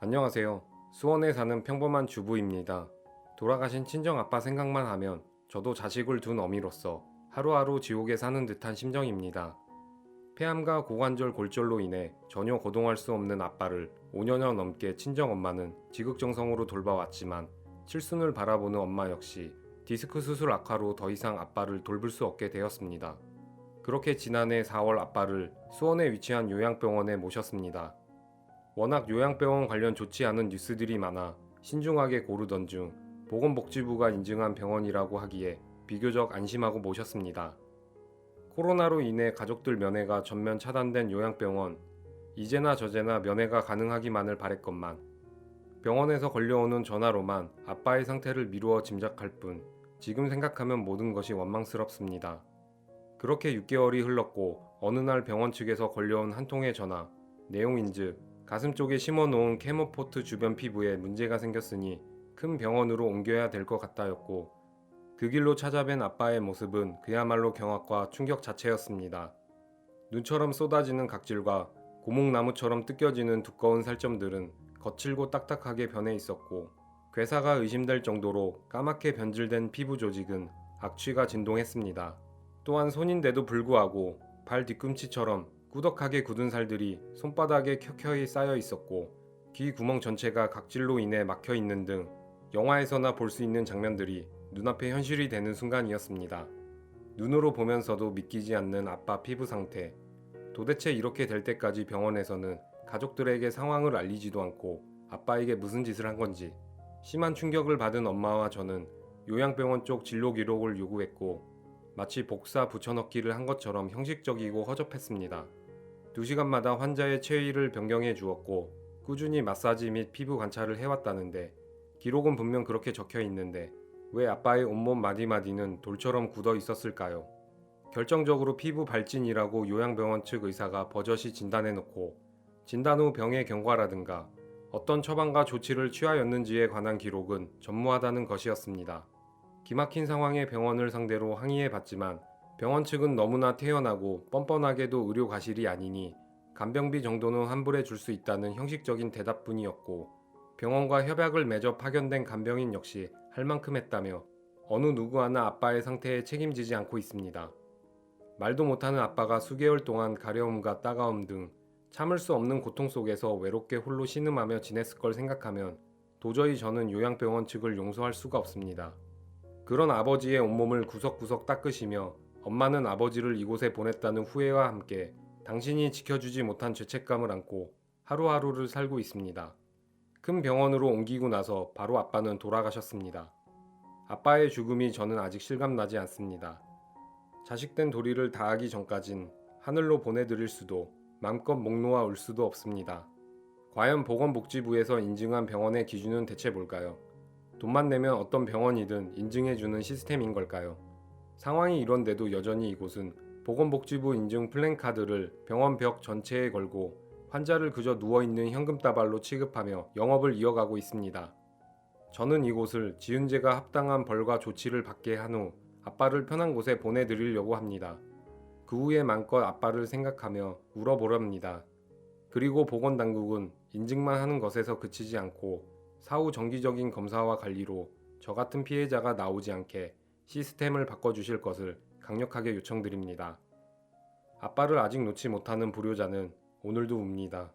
안녕하세요. 수원에 사는 평범한 주부입니다. 돌아가신 친정아빠 생각만 하면 저도 자식을 둔 어미로서 하루하루 지옥에 사는 듯한 심정입니다. 폐암과 고관절 골절로 인해 전혀 거동할 수 없는 아빠를 5년여 넘게 친정엄마는 지극정성으로 돌봐왔지만 칠순을 바라보는 엄마 역시 디스크 수술 악화로 더 이상 아빠를 돌볼 수 없게 되었습니다. 그렇게 지난해 4월 아빠를 수원에 위치한 요양병원에 모셨습니다. 워낙 요양병원 관련 좋지 않은 뉴스들이 많아 신중하게 고르던 중 보건복지부가 인증한 병원이라고 하기에 비교적 안심하고 모셨습니다. 코로나로 인해 가족들 면회가 전면 차단된 요양병원, 이제나 저제나 면회가 가능하기만을 바랬건만 병원에서 걸려오는 전화로만 아빠의 상태를 미루어 짐작할 뿐 지금 생각하면 모든 것이 원망스럽습니다. 그렇게 6개월이 흘렀고 어느 날 병원 측에서 걸려온 한 통의 전화, 내용인즉 가슴 쪽에 심어놓은 케모포트 주변 피부에 문제가 생겼으니 큰 병원으로 옮겨야 될 것 같다였고 그 길로 찾아뵌 아빠의 모습은 그야말로 경악과 충격 자체였습니다. 눈처럼 쏟아지는 각질과 고목나무처럼 뜯겨지는 두꺼운 살점들은 거칠고 딱딱하게 변해 있었고 괴사가 의심될 정도로 까맣게 변질된 피부 조직은 악취가 진동했습니다. 또한 손인데도 불구하고 발 뒤꿈치처럼 꾸덕하게 굳은 살들이 손바닥에 켜켜이 쌓여 있었고 귀 구멍 전체가 각질로 인해 막혀 있는 등 영화에서나 볼 수 있는 장면들이 눈앞에 현실이 되는 순간이었습니다. 눈으로 보면서도 믿기지 않는 아빠 피부 상태. 도대체 이렇게 될 때까지 병원에서는 가족들에게 상황을 알리지도 않고 아빠에게 무슨 짓을 한 건지 심한 충격을 받은 엄마와 저는 요양병원 쪽 진료 기록을 요구했고 마치 복사 붙여넣기를 한 것처럼 형식적이고 허접했습니다. 2시간마다 환자의 체위를 변경해 주었고 꾸준히 마사지 및 피부 관찰을 해왔다는데 기록은 분명 그렇게 적혀 있는데 왜 아빠의 온몸 마디마디는 돌처럼 굳어 있었을까요? 결정적으로 피부 발진이라고 요양병원 측 의사가 버젓이 진단해놓고 진단 후 병의 경과라든가 어떤 처방과 조치를 취하였는지에 관한 기록은 전무하다는 것이었습니다. 기막힌 상황의 병원을 상대로 항의해봤지만 병원 측은 너무나 태연하고 뻔뻔하게도 의료 과실이 아니니 간병비 정도는 환불해 줄 수 있다는 형식적인 대답뿐이었고 병원과 협약을 맺어 파견된 간병인 역시 할 만큼 했다며 어느 누구 하나 아빠의 상태에 책임지지 않고 있습니다. 말도 못하는 아빠가 수개월 동안 가려움과 따가움 등 참을 수 없는 고통 속에서 외롭게 홀로 신음하며 지냈을 걸 생각하면 도저히 저는 요양병원 측을 용서할 수가 없습니다. 그런 아버지의 온몸을 구석구석 닦으시며 엄마는 아버지를 이곳에 보냈다는 후회와 함께 당신이 지켜주지 못한 죄책감을 안고 하루하루를 살고 있습니다. 큰 병원으로 옮기고 나서 바로 아빠는 돌아가셨습니다. 아빠의 죽음이 저는 아직 실감나지 않습니다. 자식된 도리를 다하기 전까진 하늘로 보내드릴 수도 맘껏 목 놓아 울 수도 없습니다. 과연 보건복지부에서 인증한 병원의 기준은 대체 뭘까요? 돈만 내면 어떤 병원이든 인증해주는 시스템인 걸까요? 상황이 이런데도 여전히 이곳은 보건복지부 인증 플랜카드를 병원 벽 전체에 걸고 환자를 그저 누워있는 현금다발로 취급하며 영업을 이어가고 있습니다. 저는 이곳을 지은재가 합당한 벌과 조치를 받게 한 후 아빠를 편한 곳에 보내드리려고 합니다. 그 후에 마음껏 아빠를 생각하며 울어보렵니다. 그리고 보건당국은 인증만 하는 것에서 그치지 않고 사후 정기적인 검사와 관리로 저 같은 피해자가 나오지 않게 시스템을 바꿔주실 것을 강력하게 요청드립니다. 아빠를 아직 놓지 못하는 불효자는 오늘도 웁니다.